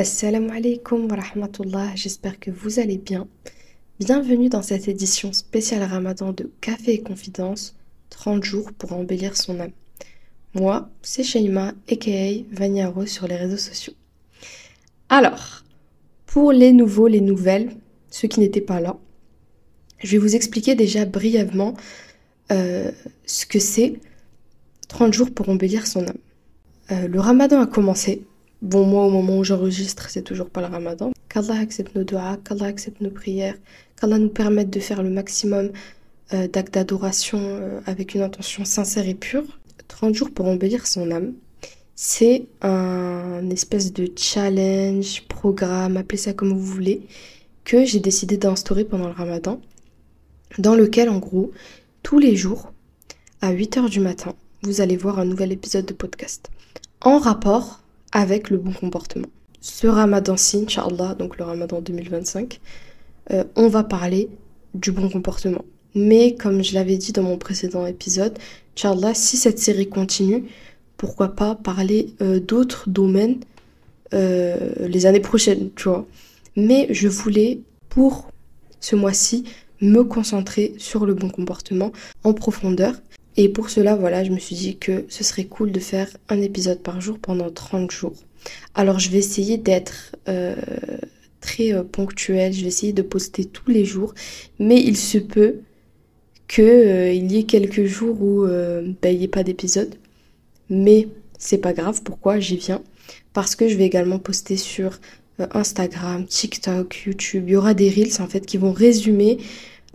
Assalamu alaikum wa rahmatullah, j'espère que vous allez bien. Bienvenue dans cette édition spéciale Ramadan de Café et Confidence, 30 jours pour embellir son âme. Moi, c'est Shaima, aka Vania Rose sur les réseaux sociaux. Alors, pour les nouveaux, les nouvelles, ceux qui n'étaient pas là, je vais vous expliquer déjà brièvement ce que c'est 30 jours pour embellir son âme. Le Ramadan a commencé. Bon, moi, au moment où j'enregistre, c'est toujours pas le Ramadan. Qu'Allah accepte nos duas, qu'Allah accepte nos prières, qu'Allah nous permette de faire le maximum d'actes d'adoration avec une intention sincère et pure. 30 jours pour embellir son âme, c'est un espèce de challenge, programme, appelez ça comme vous voulez, que j'ai décidé d'instaurer pendant le Ramadan, dans lequel, en gros, tous les jours, à 8h du matin, vous allez voir un nouvel épisode de podcast en rapport avec le bon comportement. Ce Ramadan-ci, Inch'Allah, donc le Ramadan 2025, on va parler du bon comportement. Mais comme je l'avais dit dans mon précédent épisode, Inch'Allah, si cette série continue, pourquoi pas parler d'autres domaines les années prochaines, tu vois. Mais je voulais, pour ce mois-ci, me concentrer sur le bon comportement en profondeur. Et pour cela, voilà, je me suis dit que ce serait cool de faire un épisode par jour pendant 30 jours. Alors, je vais essayer d'être très ponctuelle, je vais essayer de poster tous les jours, mais il se peut qu'il y ait quelques jours où il n'y ait pas d'épisode. Mais c'est pas grave, pourquoi j'y viens? Parce que je vais également poster sur Instagram, TikTok, YouTube. Il y aura des reels en fait qui vont résumer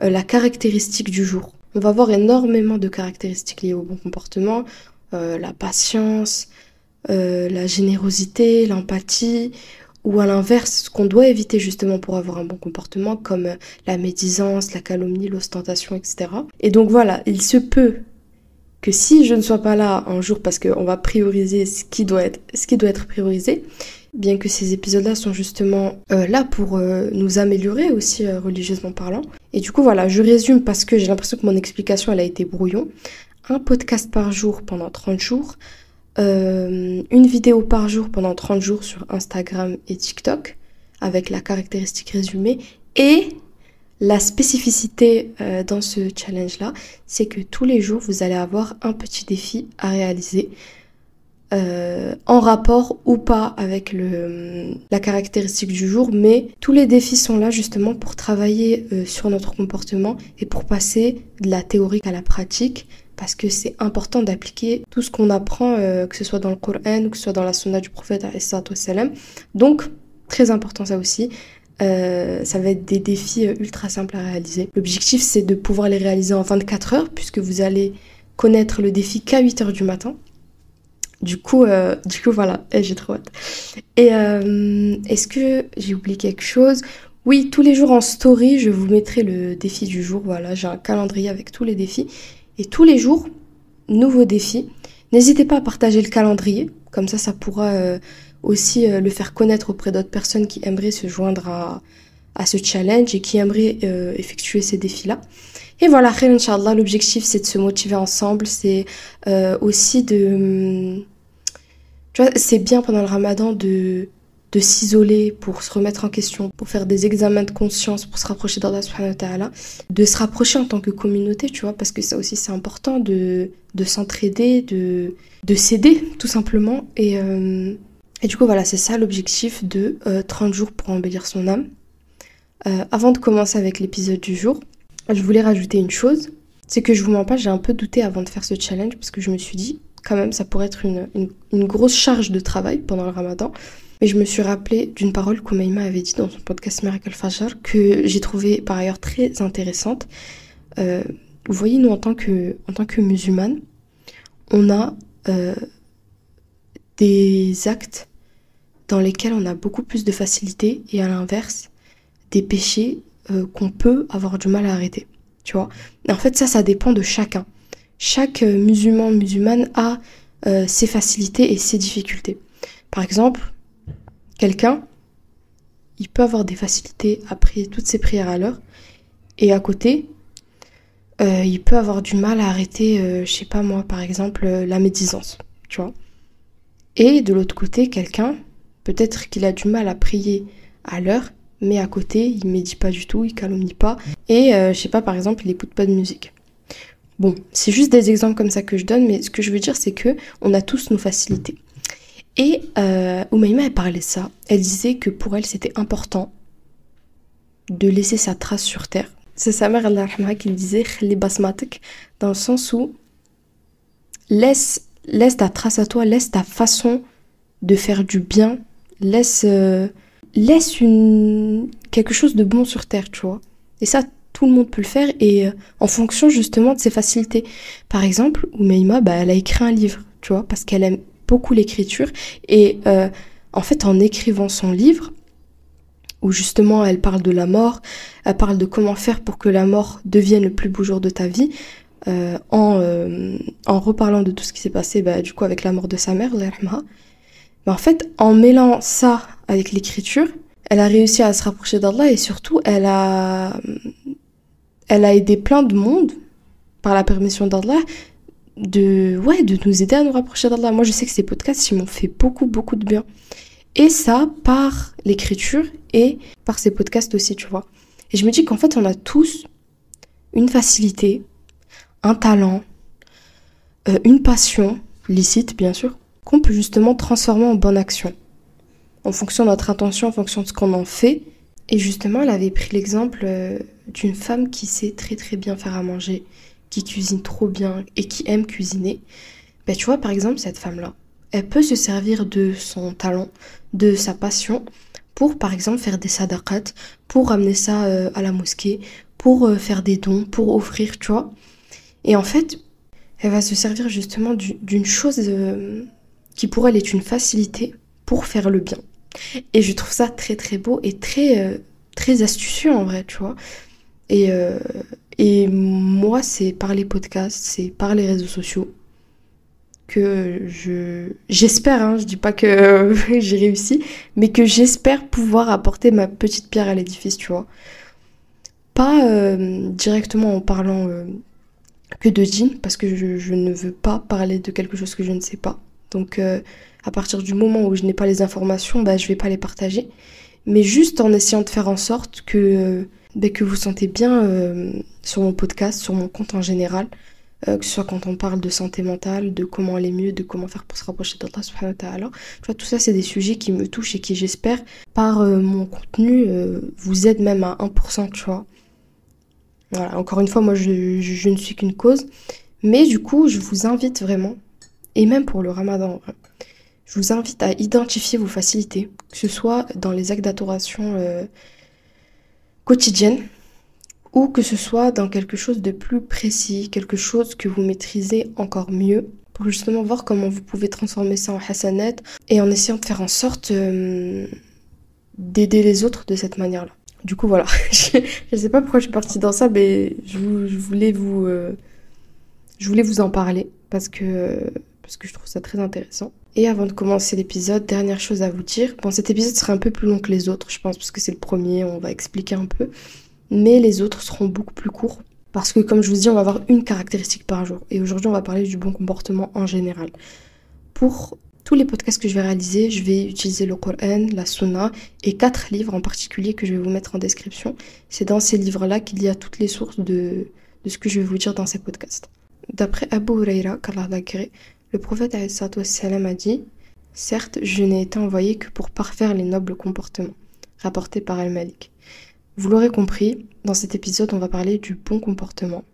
la caractéristique du jour. On va voir énormément de caractéristiques liées au bon comportement, la patience, la générosité, l'empathie, ou à l'inverse, ce qu'on doit éviter justement pour avoir un bon comportement, comme la médisance, la calomnie, l'ostentation, etc. Et donc voilà, il se peut que si je ne sois pas là un jour, parce qu'on va prioriser ce qui doit être priorisé, bien que ces épisodes-là sont justement là pour nous améliorer aussi religieusement parlant. Et du coup, voilà, je résume parce que j'ai l'impression que mon explication, elle a été brouillon. Un podcast par jour pendant 30 jours, une vidéo par jour pendant 30 jours sur Instagram et TikTok, avec la caractéristique résumée. Et la spécificité dans ce challenge-là, c'est que tous les jours, vous allez avoir un petit défi à réaliser. En rapport ou pas avec la caractéristique du jour, mais tous les défis sont là justement pour travailler sur notre comportement et pour passer de la théorie à la pratique, parce que c'est important d'appliquer tout ce qu'on apprend, que ce soit dans le Coran ou que ce soit dans la sunna du prophète alayhi salatu wassalam. Donc, très important ça aussi. Ça va être des défis ultra simples à réaliser. L'objectif, c'est de pouvoir les réaliser en 24 heures, puisque vous allez connaître le défi qu'à 8h du matin. Du coup, voilà, j'ai trop hâte. Et est-ce que j'ai oublié quelque chose? Oui, tous les jours en story, je vous mettrai le défi du jour. Voilà, j'ai un calendrier avec tous les défis. Et tous les jours, nouveau défi. N'hésitez pas à partager le calendrier. Comme ça pourra aussi le faire connaître auprès d'autres personnes qui aimeraient se joindre à ce challenge et qui aimeraient effectuer ces défis-là. Et voilà, khair, Inch'Allah, l'objectif c'est de se motiver ensemble, c'est aussi de... Tu vois, c'est bien pendant le Ramadan de s'isoler pour se remettre en question, pour faire des examens de conscience, pour se rapprocher d'Allah subhanahu wa ta'ala, de se rapprocher en tant que communauté, tu vois, parce que ça aussi c'est important de s'entraider, de s'aider tout simplement. Et du coup voilà, c'est ça l'objectif de 30 jours pour embellir son âme. Avant de commencer avec l'épisode du jour, je voulais rajouter une chose, c'est que je vous mens pas, j'ai un peu douté avant de faire ce challenge parce que je me suis dit, quand même, ça pourrait être une grosse charge de travail pendant le Ramadan. Mais je me suis rappelé d'une parole qu'Oumaima avait dit dans son podcast Miracle Fajr, que j'ai trouvé par ailleurs très intéressante. Vous voyez, nous, en tant que musulmanes, on a des actes dans lesquels on a beaucoup plus de facilité et à l'inverse, des péchés qu'on peut avoir du mal à arrêter, tu vois. Et en fait, ça dépend de chacun. Chaque musulmane a ses facilités et ses difficultés. Par exemple, quelqu'un, il peut avoir des facilités à prier toutes ses prières à l'heure, et à côté, il peut avoir du mal à arrêter, je sais pas moi, par exemple, la médisance, tu vois. Et de l'autre côté, quelqu'un, Peut-être qu'il a du mal à prier à l'heure, mais à côté, il médite pas du tout, il calomnie pas. Et je sais pas, par exemple, il écoute pas de musique. Bon, c'est juste des exemples comme ça que je donne, mais ce que je veux dire, c'est que on a tous nos facilités. Et Oumaima, elle parlait ça. Elle disait que pour elle, c'était important de laisser sa trace sur terre. C'est sa mère, Allah rahmaha, qui lui disait « Khli basmatik », dans le sens où laisse ta trace à toi, laisse ta façon de faire du bien, laisse quelque chose de bon sur terre, tu vois. Et ça, tout le monde peut le faire, et en fonction justement de ses facilités. Par exemple, Oumaima, elle a écrit un livre, tu vois, parce qu'elle aime beaucoup l'écriture, et en fait, en écrivant son livre, où justement elle parle de la mort, elle parle de comment faire pour que la mort devienne le plus beau jour de ta vie, en reparlant de tout ce qui s'est passé du coup avec la mort de sa mère, Allah yarhamha. Mais en fait, en mêlant ça avec l'écriture, elle a réussi à se rapprocher d'Allah, et surtout elle a aidé plein de monde par la permission d'Allah de nous aider à nous rapprocher d'Allah. Moi je sais que ces podcasts ils m'ont fait beaucoup de bien. Et ça par l'écriture et par ces podcasts aussi, tu vois. Et je me dis qu'en fait, on a tous une facilité, un talent, une passion, licite bien sûr, qu'on peut justement transformer en bonne action. En fonction de notre intention, en fonction de ce qu'on en fait. Et justement, elle avait pris l'exemple d'une femme qui sait très bien faire à manger, qui cuisine trop bien et qui aime cuisiner. Tu vois, par exemple, cette femme-là, elle peut se servir de son talent, de sa passion, pour par exemple faire des sadaqat, pour ramener ça à la mosquée, pour faire des dons, pour offrir, tu vois. Et en fait, elle va se servir justement d'une chose qui pour elle est une facilité pour faire le bien. Et je trouve ça très beau et très astucieux en vrai, tu vois. Et moi, c'est par les podcasts, c'est par les réseaux sociaux que j'espère, je dis pas que j'ai réussi, mais que j'espère pouvoir apporter ma petite pierre à l'édifice, tu vois. Pas directement en parlant que de djinn, parce que je ne veux pas parler de quelque chose que je ne sais pas. Donc à partir du moment où je n'ai pas les informations, je vais pas les partager. Mais juste en essayant de faire en sorte que vous sentez bien sur mon podcast, sur mon compte en général, que ce soit quand on parle de santé mentale, de comment aller mieux, de comment faire pour se rapprocher d'Allah subhanahu wa ta'ala. Tu vois, tout ça, c'est des sujets qui me touchent et qui, j'espère, par mon contenu, vous aident même à 1%, tu vois. Voilà, encore une fois, moi, je ne suis qu'une cause. Mais du coup, je vous invite vraiment, et même pour le ramadan, je vous invite à identifier vos facilités, que ce soit dans les actes d'adoration quotidiennes, ou que ce soit dans quelque chose de plus précis, quelque chose que vous maîtrisez encore mieux, pour justement voir comment vous pouvez transformer ça en hasanat, et en essayant de faire en sorte d'aider les autres de cette manière-là. Du coup, voilà, je ne sais pas pourquoi je suis partie dans ça, mais je voulais vous en parler, parce que je trouve ça très intéressant. Et avant de commencer l'épisode, dernière chose à vous dire. Bon, cet épisode sera un peu plus long que les autres, je pense, parce que c'est le premier, on va expliquer un peu. Mais les autres seront beaucoup plus courts. Parce que, comme je vous dis, on va avoir une caractéristique par jour. Et aujourd'hui, on va parler du bon comportement en général. Pour tous les podcasts que je vais réaliser, je vais utiliser le Coran, la Sunna et 4 livres en particulier que je vais vous mettre en description. C'est dans ces livres-là qu'il y a toutes les sources de ce que je vais vous dire dans ces podcasts. D'après Abu Huraira, qu'Allah l'agrée, le prophète a dit « Certes, je n'ai été envoyé que pour parfaire les nobles comportements », rapporté par Al-Malik. Vous l'aurez compris, dans cet épisode, on va parler du bon comportement,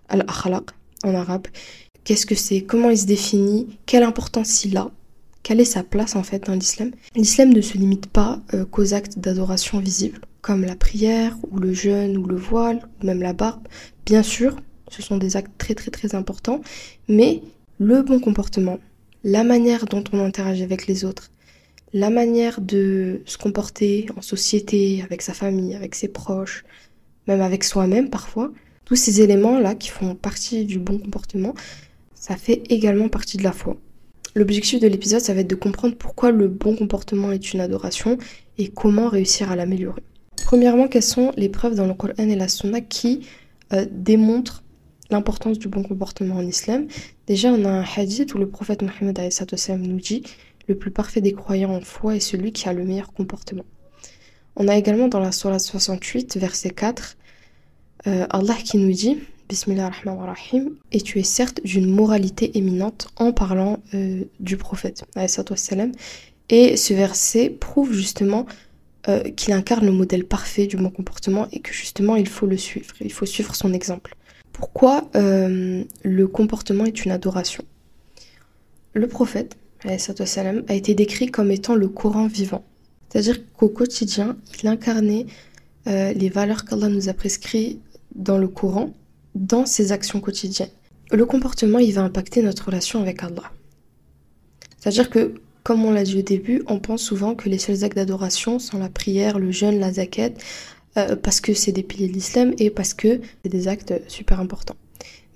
al-akhlaq en arabe. Qu'est-ce que c'est? Comment il se définit? Quelle importance il a? Quelle est sa place en fait dans l'islam? L'islam ne se limite pas qu'aux actes d'adoration visibles, comme la prière, ou le jeûne, ou le voile, ou même la barbe. Bien sûr, ce sont des actes très importants, mais le bon comportement, la manière dont on interagit avec les autres, la manière de se comporter en société, avec sa famille, avec ses proches, même avec soi-même parfois, tous ces éléments-là qui font partie du bon comportement, ça fait également partie de la foi. L'objectif de l'épisode, ça va être de comprendre pourquoi le bon comportement est une adoration et comment réussir à l'améliorer. Premièrement, quelles sont les preuves dans le Coran et la Sunna qui démontrent l'importance du bon comportement en islam? Déjà, on a un hadith où le prophète Mohammed nous dit le plus parfait des croyants en foi est celui qui a le meilleur comportement. On a également dans la sourate 68, verset 4, Allah qui nous dit Bismillah ar-Rahman ar-Rahim, et tu es certes d'une moralité éminente en parlant du prophète, alayhi wassalam. Et ce verset prouve justement qu'il incarne le modèle parfait du bon comportement et que justement il faut le suivre, il faut suivre son exemple. Pourquoi le comportement est une adoration? Le prophète, alayhi wassalam, a été décrit comme étant le Coran vivant. C'est-à-dire qu'au quotidien, il incarnait les valeurs qu'Allah nous a prescrites dans le Coran, dans ses actions quotidiennes. Le comportement, il va impacter notre relation avec Allah. C'est-à-dire que, comme on l'a dit au début, on pense souvent que les seuls actes d'adoration sont la prière, le jeûne, la zakat, parce que c'est des piliers de l'islam et parce que c'est des actes super importants.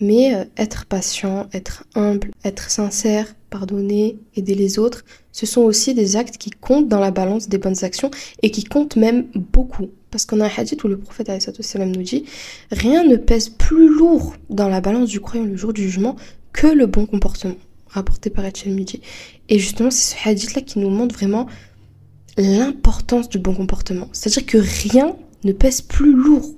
Mais être patient, être humble, être sincère, pardonner, aider les autres, ce sont aussi des actes qui comptent dans la balance des bonnes actions et qui comptent même beaucoup. Parce qu'on a un hadith où le prophète nous dit « Rien ne pèse plus lourd dans la balance du croyant le jour du jugement que le bon comportement », rapporté par At-Tirmidhi. Et justement, c'est ce hadith-là qui nous montre vraiment l'importance du bon comportement. C'est-à-dire que rien ne pèse plus lourd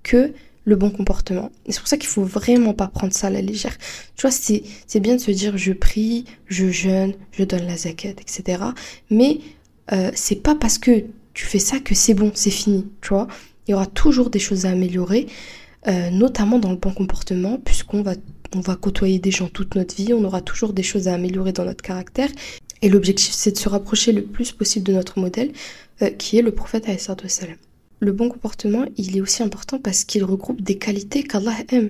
que le bon comportement. Et c'est pour ça qu'il faut vraiment pas prendre ça à la légère. Tu vois, c'est bien de se dire je prie, je jeûne, je donne la zakat, etc. Mais c'est pas parce que tu fais ça que c'est bon, c'est fini, tu vois. Il y aura toujours des choses à améliorer, notamment dans le bon comportement, puisqu'on va côtoyer des gens toute notre vie, on aura toujours des choses à améliorer dans notre caractère. Et l'objectif, c'est de se rapprocher le plus possible de notre modèle, qui est le prophète alayhi wassalam. Le bon comportement, il est aussi important parce qu'il regroupe des qualités qu'Allah aime.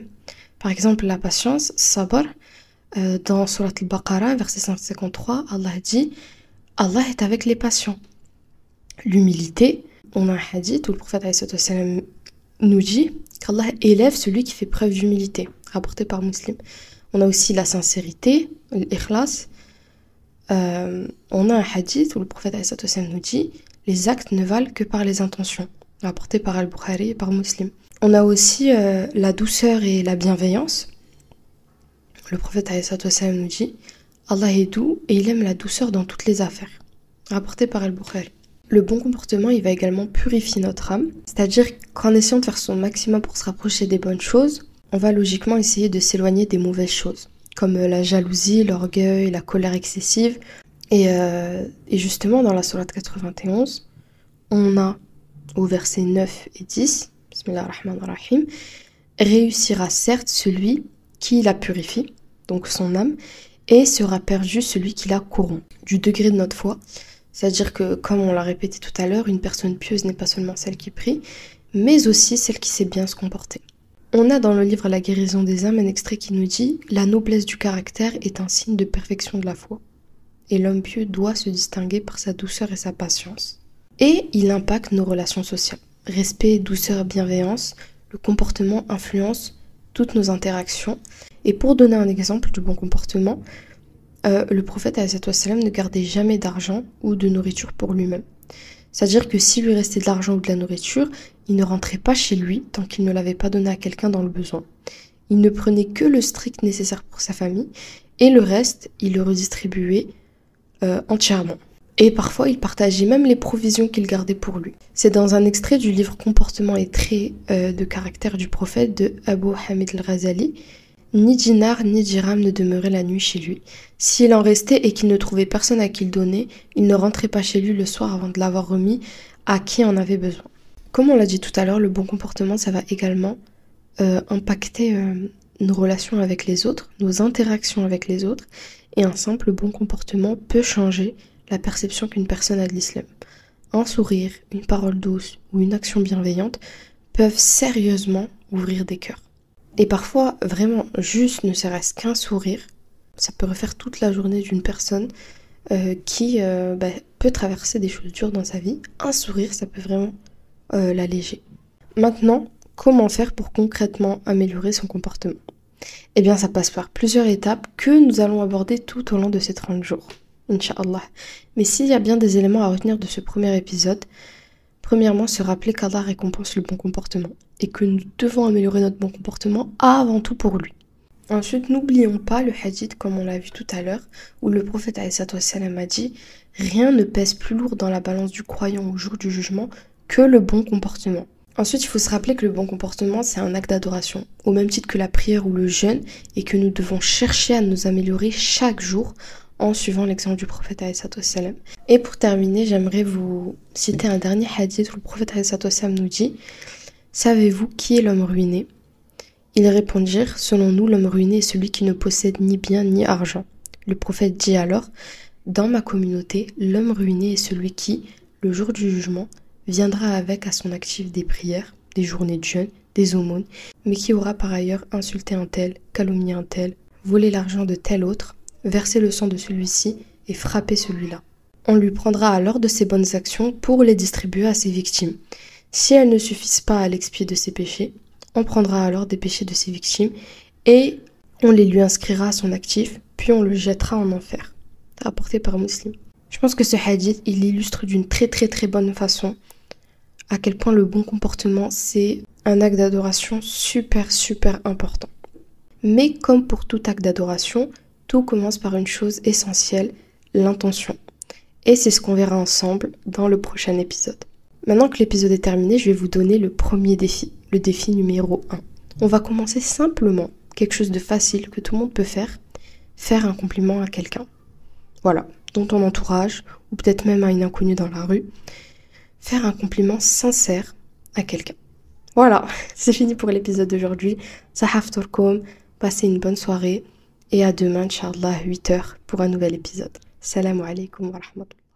Par exemple, la patience, sabr, dans Surat al-Baqarah, verset 153, Allah dit « Allah est avec les patients ». L'humilité, on a un hadith où le prophète ﷺ nous dit qu'Allah élève celui qui fait preuve d'humilité, rapporté par Muslim. On a aussi la sincérité, l'ikhlas. On a un hadith où le prophète ﷺ nous dit « Les actes ne valent que par les intentions », rapporté par Al-Bukhari et par Muslim. On a aussi la douceur et la bienveillance. Le prophète ﷺ nous dit « Allah est doux et il aime la douceur dans toutes les affaires », rapporté par Al-Bukhari. Le bon comportement, il va également purifier notre âme, c'est-à-dire qu'en essayant de faire son maximum pour se rapprocher des bonnes choses, on va logiquement essayer de s'éloigner des mauvaises choses, comme la jalousie, l'orgueil, la colère excessive. Et justement, dans la sourate 91, on a au verset 9 et 10, Bismillah ar-Rahman ar-Rahim, réussira certes celui qui la purifie, donc son âme, et sera perdu celui qui la corrompt. Du degré de notre foi, c'est-à-dire que, comme on l'a répété tout à l'heure, une personne pieuse n'est pas seulement celle qui prie, mais aussi celle qui sait bien se comporter. On a dans le livre La guérison des âmes un extrait qui nous dit « La noblesse du caractère est un signe de perfection de la foi, et l'homme pieux doit se distinguer par sa douceur et sa patience. » Et il impacte nos relations sociales. Respect, douceur, bienveillance, le comportement influence toutes nos interactions. Et pour donner un exemple du bon comportement, le prophète ne gardait jamais d'argent ou de nourriture pour lui-même. C'est-à-dire que s'il lui restait de l'argent ou de la nourriture, il ne rentrait pas chez lui tant qu'il ne l'avait pas donné à quelqu'un dans le besoin. Il ne prenait que le strict nécessaire pour sa famille et le reste, il le redistribuait entièrement. Et parfois, il partageait même les provisions qu'il gardait pour lui. C'est dans un extrait du livre Comportement et traits de caractère du prophète de Abu Hamid al-Ghazali. Ni dinar ni dirham ne demeuraient la nuit chez lui. S'il en restait et qu'il ne trouvait personne à qui le donner, il ne rentrait pas chez lui le soir avant de l'avoir remis à qui en avait besoin. Comme on l'a dit tout à l'heure, le bon comportement, ça va également impacter nos relations avec les autres, nos interactions avec les autres, et un simple bon comportement peut changer la perception qu'une personne a de l'islam. Un sourire, une parole douce ou une action bienveillante peuvent sérieusement ouvrir des cœurs. Et parfois, vraiment, juste ne serait-ce qu'un sourire, ça peut refaire toute la journée d'une personne qui peut traverser des choses dures dans sa vie. Un sourire, ça peut vraiment l'alléger. Maintenant, comment faire pour concrètement améliorer son comportement? Eh bien, ça passe par plusieurs étapes que nous allons aborder tout au long de ces 30 jours. Inch'Allah. Mais s'il y a bien des éléments à retenir de ce premier épisode, premièrement, se rappeler qu'Allah récompense le bon comportement et que nous devons améliorer notre bon comportement avant tout pour lui. Ensuite, n'oublions pas le hadith, comme on l'a vu tout à l'heure, où le prophète alayhi wassalam a dit « Rien ne pèse plus lourd dans la balance du croyant au jour du jugement que le bon comportement ». Ensuite, il faut se rappeler que le bon comportement, c'est un acte d'adoration, au même titre que la prière ou le jeûne, et que nous devons chercher à nous améliorer chaque jour en suivant l'exemple du prophète alayhi wassalam. Et pour terminer, j'aimerais vous citer un dernier hadith où le prophète alayhi wassalam nous dit « Savez-vous qui est l'homme ruiné ?» Ils répondirent, selon nous, l'homme ruiné est celui qui ne possède ni bien ni argent. Le prophète dit alors, dans ma communauté, l'homme ruiné est celui qui, le jour du jugement, viendra avec à son actif des prières, des journées de jeûne, des aumônes, mais qui aura par ailleurs insulté un tel, calomnié un tel, volé l'argent de tel autre, versé le sang de celui-ci et frappé celui-là. On lui prendra alors de ses bonnes actions pour les distribuer à ses victimes. Si elles ne suffisent pas à l'expier de ses péchés, on prendra alors des péchés de ses victimes et on les lui inscrira à son actif, puis on le jettera en enfer. Rapporté par Muslim. Je pense que ce hadith, il illustre d'une très très très bonne façon à quel point le bon comportement, c'est un acte d'adoration super super important. Mais comme pour tout acte d'adoration, tout commence par une chose essentielle, l'intention. Et c'est ce qu'on verra ensemble dans le prochain épisode. Maintenant que l'épisode est terminé, je vais vous donner le premier défi, le défi numéro 1. On va commencer simplement, quelque chose de facile que tout le monde peut faire un compliment à quelqu'un. Voilà, dans ton entourage, ou peut-être même à une inconnue dans la rue. Faire un compliment sincère à quelqu'un. Voilà, c'est fini pour l'épisode d'aujourd'hui. Sahaf Turkoum, passez une bonne soirée et à demain, Inch'Allah, 8h pour un nouvel épisode. Salam alaikum wa rahmatullah.